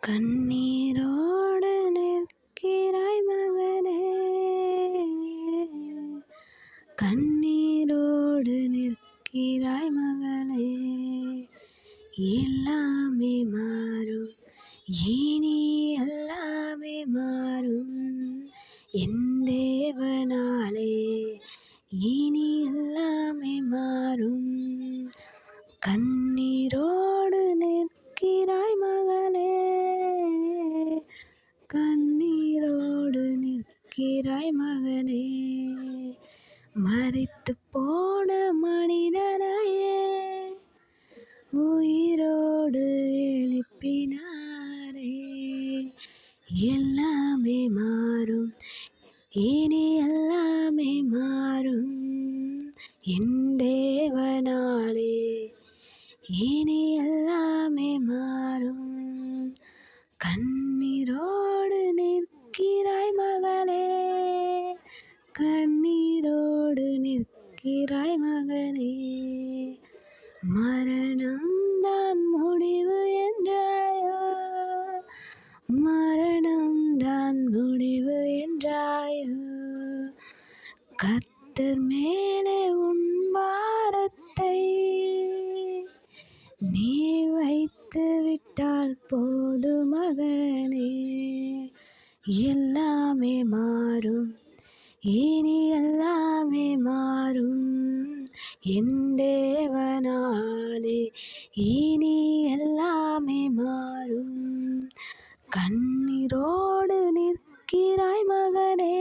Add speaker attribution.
Speaker 1: கண்ணீரோடு நிற்கிறாய் மகனே, கண்ணீரோடு நிற்கிறாய் மகளே. எல்லாமே மாறும், இனி எல்லாமே மாறும் என் தேவனாலே. இனி எல்லாமே மாறும். கண்ணீரோடு நிற்கிறாய் மகளே, கண்ணீரோடு நிற்கிறாய் மகனே. மரித்து போன மனிதனையே உயிரோடு எழுப்பினாரே. எல்லாமே மாறும், இனி எல்லாமே மாறும் என் தேவனாலே. இனி எல்லாமே மாறும். கண்ணீரோடு நிற்கிறாய் மகளே, கண்ணீரோடு நிற்கிறாய் மகனே. மரணம்தான் முடிவு என்றாயோ, மரணம்தான் முடிவு என்றாயோ. கர்த்தர் மேலே உன் பாரத்தை நீ வைத்து விட்டால் போதும் மகனே. எல்லாமே மாறும், இனி எல்லாமே மாறும் என் தேவனாலே. இனி எல்லாமே மாறும். கண்ணீரோடு நிற்கிறாய் மகனே,